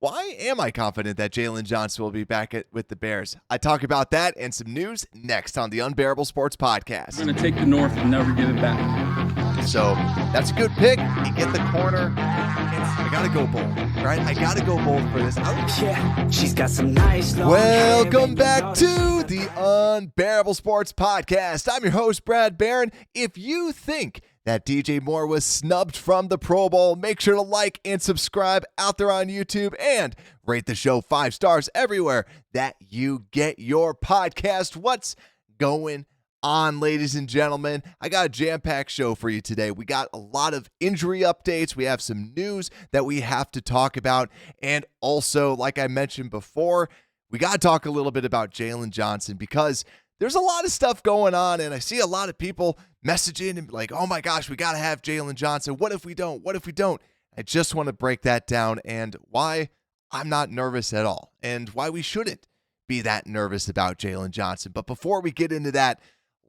Why am I confident that Jaylon Johnson will be back with the Bears? I talk about that and some news next on the Unbearable Sports Podcast. I'm going to take the North and never give it back. So that's a good pick. You get the corner. I got to go bold, right? I got to go bold for this. Yeah, she's got some nice long Welcome back to the Unbearable Sports Podcast. I'm your host, Brad Barron. If you think that DJ Moore was snubbed from the Pro Bowl, make sure to like and subscribe out there on YouTube and rate the show 5 stars everywhere that you get your podcast. What's going on, ladies and gentlemen? I got a jam-packed show for you today. We got a lot of injury updates. We have some news that we have to talk about. And also, like I mentioned before, we got to talk a little bit about Jaylon Johnson because there's a lot of stuff going on, and I see a lot of people messaging and like, oh my gosh, we got to have Jaylon Johnson. What if we don't? What if we don't? I just want to break that down and why I'm not nervous at all and why we shouldn't be that nervous about Jaylon Johnson. But before we get into that,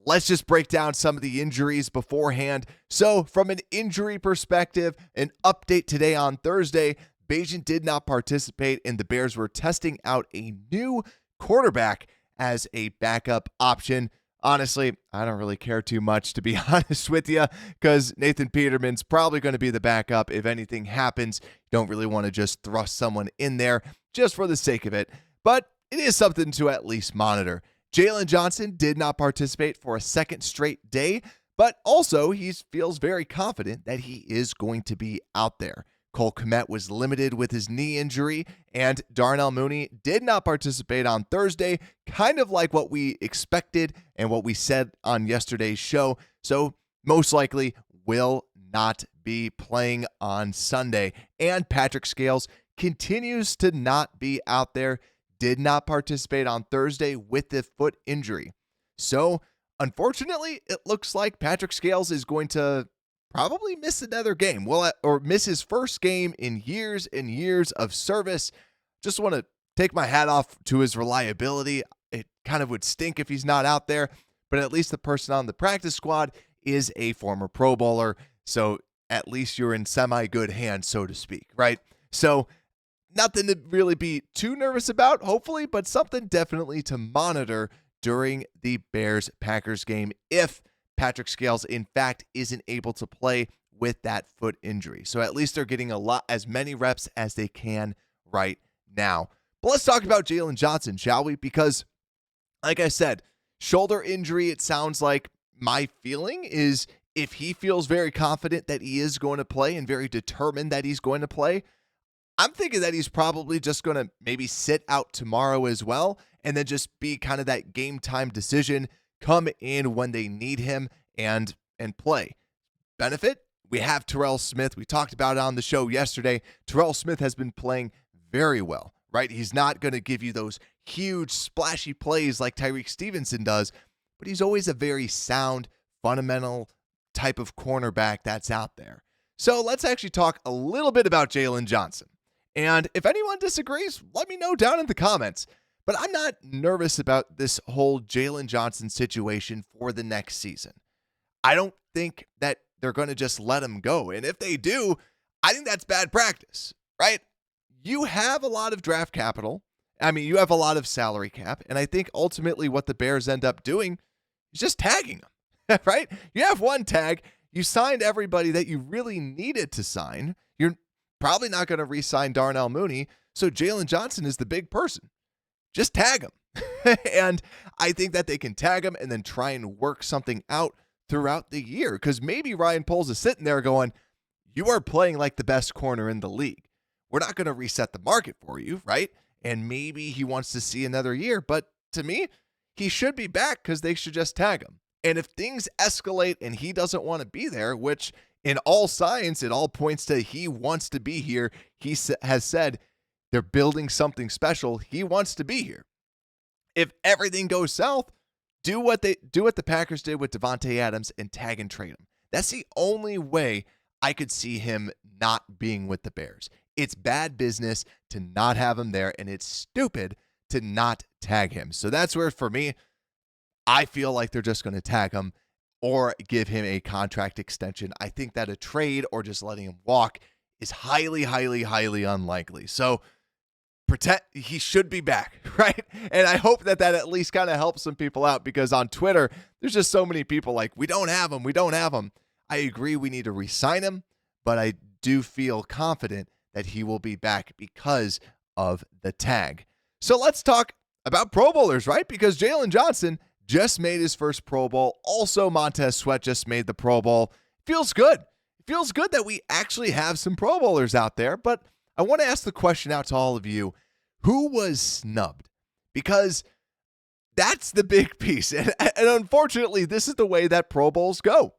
let's just break down some of the injuries beforehand. So from an injury perspective, an update today on Thursday, Bayesian did not participate and the Bears were testing out a new quarterback as a backup option. Honestly, I don't really care too much, to be honest with you, because Nathan Peterman's probably going to be the backup if anything happens. You don't really want to just thrust someone in there just for the sake of it, but it is something to at least monitor. Jaylon Johnson did not participate for a second straight day, but also he feels very confident that he is going to be out there. Cole Kmet was limited with his knee injury, and Darnell Mooney did not participate on Thursday, kind of like what we expected and what we said on yesterday's show. So most likely will not be playing on Sunday. And Patrick Scales continues to not be out there, did not participate on Thursday with the foot injury. So unfortunately, it looks like Patrick Scales is going to probably miss another game, or miss his first game in years and years of service. Just want to take my hat off to his reliability. It kind of would stink if he's not out there, but at least the person on the practice squad is a former Pro Bowler, so at least you're in semi-good hands, so to speak, right? So nothing to really be too nervous about, hopefully, but something definitely to monitor during the Bears-Packers game if Patrick Scales, in fact, isn't able to play with that foot injury. So at least they're getting as many reps as they can right now. But let's talk about Jaylon Johnson, shall we? Because, like I said, shoulder injury, it sounds like my feeling is if he feels very confident that he is going to play and very determined that he's going to play, I'm thinking that he's probably just going to maybe sit out tomorrow as well and then just be kind of that game time decision, come in when they need him and play. Benefit, we have Terrell Smith. We talked about it on the show yesterday. Terrell Smith has been playing very well, right? He's not going to give you those huge splashy plays like Tyreek Stevenson does, but he's always a very sound, fundamental type of cornerback that's out there. So let's actually talk a little bit about Jaylon Johnson. And if anyone disagrees, let me know down in the comments. But I'm not nervous about this whole Jaylon Johnson situation for the next season. I don't think that they're going to just let him go. And if they do, I think that's bad practice, right? You have a lot of draft capital. I mean, you have a lot of salary cap. And I think ultimately what the Bears end up doing is just tagging them, right? You have one tag. You signed everybody that you really needed to sign. You're probably not going to re-sign Darnell Mooney. So Jaylon Johnson is the big person. Just tag him. And I think that they can tag him and then try and work something out throughout the year. Because maybe Ryan Poles is sitting there going, you are playing like the best corner in the league. We're not going to reset the market for you, right? And maybe he wants to see another year. But to me, he should be back because they should just tag him. And if things escalate and he doesn't want to be there, which in all science, it all points to he wants to be here. He has said, they're building something special. He wants to be here. If everything goes south, do what the Packers did with Devontae Adams and tag and trade him. That's the only way I could see him not being with the Bears. It's bad business to not have him there, and it's stupid to not tag him. So that's where, for me, I feel like they're just going to tag him or give him a contract extension. I think that a trade or just letting him walk is highly, highly, highly unlikely. So he should be back, right? And I hope that at least kind of helps some people out, because on Twitter, there's just so many people like, we don't have him. I agree we need to re-sign him, but I do feel confident that he will be back because of the tag. So let's talk about Pro Bowlers, right? Because Jaylon Johnson just made his first Pro Bowl. Also, Montez Sweat just made the Pro Bowl. Feels good. It feels good that we actually have some Pro Bowlers out there, but I want to ask the question out to all of you. Who was snubbed? Because that's the big piece. And unfortunately, this is the way that Pro Bowls go.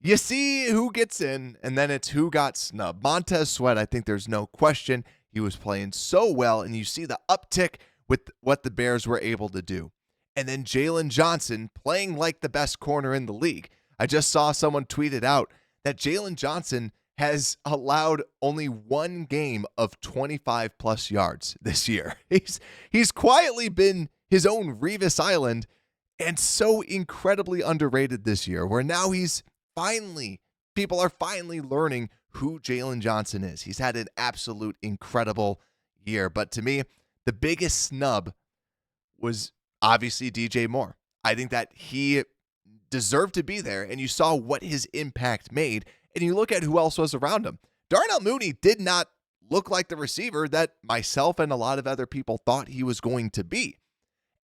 You see who gets in, and then it's who got snubbed. Montez Sweat, I think there's no question. He was playing so well, and you see the uptick with what the Bears were able to do. And then Jaylon Johnson playing like the best corner in the league. I just saw someone tweet it out that Jaylon Johnson has allowed only one game of 25-plus yards this year. He's quietly been his own Revis Island, and so incredibly underrated this year, where now people are finally learning who Jaylon Johnson is. He's had an absolute incredible year. But to me, the biggest snub was obviously DJ Moore. I think that he deserved to be there, and you saw what his impact made. And you look at who else was around him. Darnell Mooney did not look like the receiver that myself and a lot of other people thought he was going to be.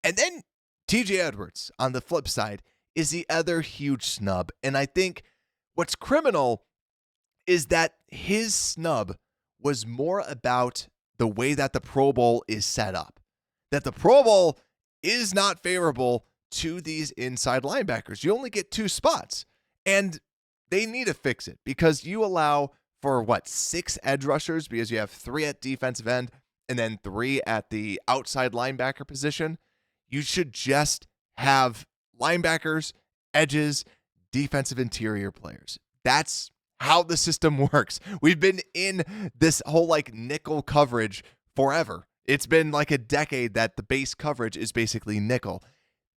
And then TJ Edwards, on the flip side, is the other huge snub. And I think what's criminal is that his snub was more about the way that the Pro Bowl is set up. That the Pro Bowl is not favorable to these inside linebackers. You only get 2 spots. And they need to fix it, because you allow for 6 edge rushers, because you have 3 at defensive end and then 3 at the outside linebacker position. You should just have linebackers, edges, defensive interior players. That's how the system works. We've been in this whole nickel coverage forever. It's been like a decade that the base coverage is basically nickel.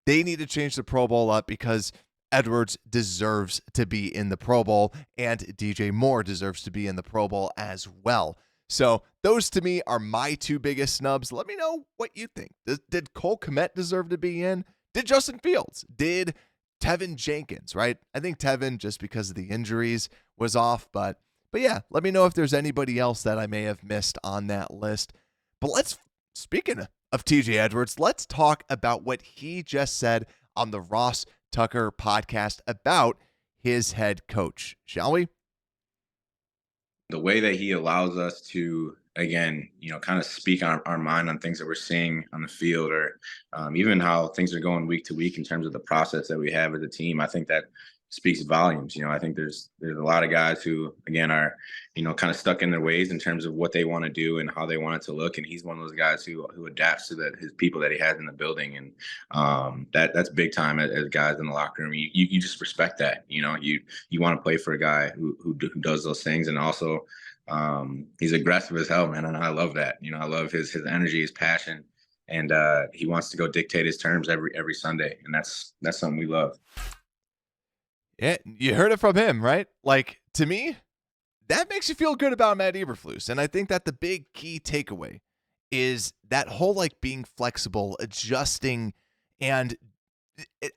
They need to change the Pro Bowl up, because Edwards deserves to be in the Pro Bowl, and DJ Moore deserves to be in the Pro Bowl as well. So those to me are my 2 biggest snubs. Let me know what you think. Did Cole Kmet deserve to be in? Did Justin Fields? Did Tevin Jenkins, right? I think Tevin, just because of the injuries, was off. But yeah, let me know if there's anybody else that I may have missed on that list. But speaking of TJ Edwards, let's talk about what he just said on the Ross Tucker podcast about his head coach, shall we? The way that he allows us to, again, kind of speak our mind on things that we're seeing on the field, or even how things are going week to week in terms of the process that we have as a team, I think that speaks volumes. I think there's a lot of guys who, again, are, kind of stuck in their ways in terms of what they want to do and how they want it to look. And he's one of those guys who adapts to his people that he has in the building. And that's big time as guys in the locker room. You just respect that. You want to play for a guy who does those things. And also he's aggressive as hell, man. And I love that. I love his energy, his passion. And he wants to go dictate his terms every Sunday. And that's something we love. Yeah, you heard it from him, right? To me, that makes you feel good about Matt Eberflus. And I think that the big key takeaway is that whole being flexible, adjusting. And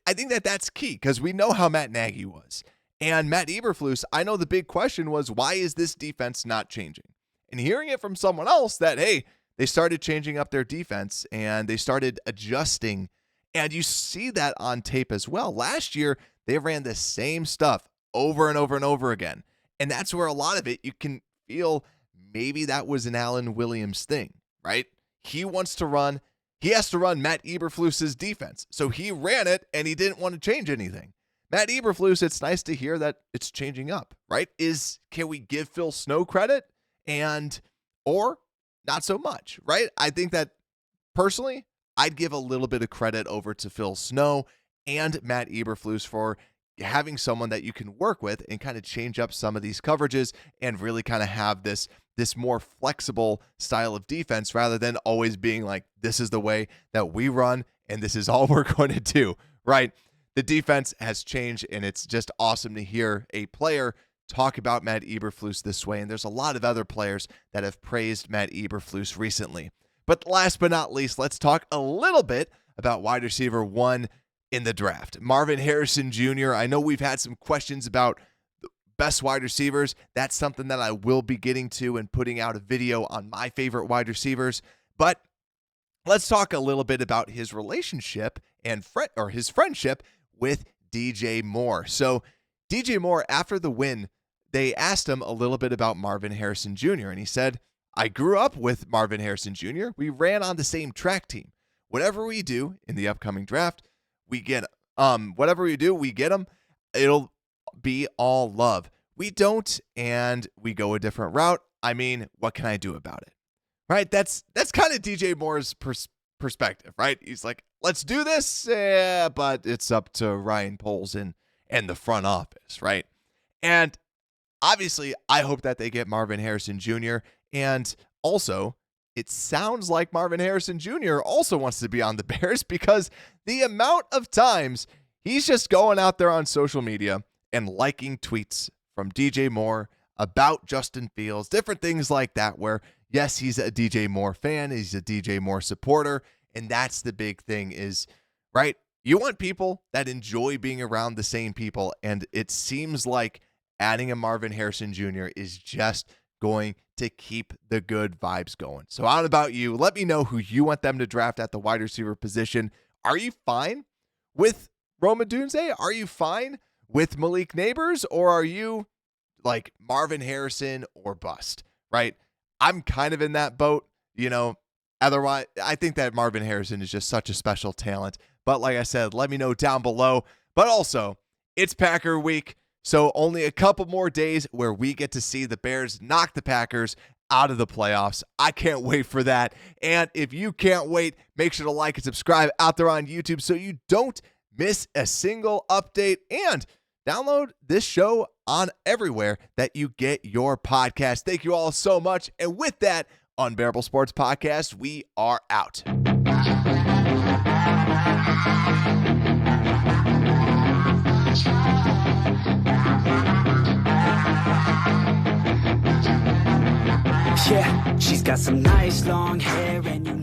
I think that that's key, because we know how Matt Nagy was. And Matt Eberflus, I know the big question was, why is this defense not changing? And hearing it from someone else that, hey, they started changing up their defense and they started adjusting. And you see that on tape as well. Last year, they ran the same stuff over and over and over again. And that's where a lot of it, you can feel maybe that was an Alan Williams thing, right? He has to run Matt Eberflus's defense. So he ran it and he didn't want to change anything. Matt Eberflus, it's nice to hear that it's changing up, right? Can we give Phil Snow credit or not so much, right? I think that personally, I'd give a little bit of credit over to Phil Snow and Matt Eberflus for having someone that you can work with and kind of change up some of these coverages and really kind of have this more flexible style of defense, rather than always being like, this is the way that we run and this is all we're going to do, right? The defense has changed, and it's just awesome to hear a player talk about Matt Eberflus this way. And there's a lot of other players that have praised Matt Eberflus recently. But last but not least, let's talk a little bit about wide receiver 1 in the draft. Marvin Harrison Jr. I know we've had some questions about the best wide receivers. That's something that I will be getting to and putting out a video on my favorite wide receivers. But let's talk a little bit about his relationship and his friendship with DJ Moore. So DJ Moore, after the win, they asked him a little bit about Marvin Harrison Jr. And he said, I grew up with Marvin Harrison Jr. We ran on the same track team. Whatever we do in the upcoming draft, we get whatever we do, we get him. It'll be all love. We don't, and we go a different route. I mean, what can I do about it? Right? That's kind of DJ Moore's perspective, right? He's like, let's do this, but it's up to Ryan Poles and the front office, right? And obviously, I hope that they get Marvin Harrison Jr. And also, it sounds like Marvin Harrison Jr. also wants to be on the Bears because the amount of times he's just going out there on social media and liking tweets from DJ Moore about Justin Fields, different things like that, where, yes, he's a DJ Moore fan, he's a DJ Moore supporter, and that's the big thing is, right, you want people that enjoy being around the same people, and it seems like adding a Marvin Harrison Jr. is just going to keep the good vibes going. So I don't know about you. Let me know who you want them to draft at the wide receiver position. Are you fine with Rome Odunze? Are you fine with Malik Neighbors? Or are you like Marvin Harrison or bust, right? I'm kind of in that boat, Otherwise, I think that Marvin Harrison is just such a special talent. But like I said, let me know down below. But also, it's Packer week. So only a couple more days where we get to see the Bears knock the Packers out of the playoffs. I can't wait for that. And if you can't wait, make sure to like and subscribe out there on YouTube so you don't miss a single update. And download this show on everywhere that you get your podcast. Thank you all so much. And with that, Unbearable Sports Podcast, we are out. Yeah, she's got some nice long hair and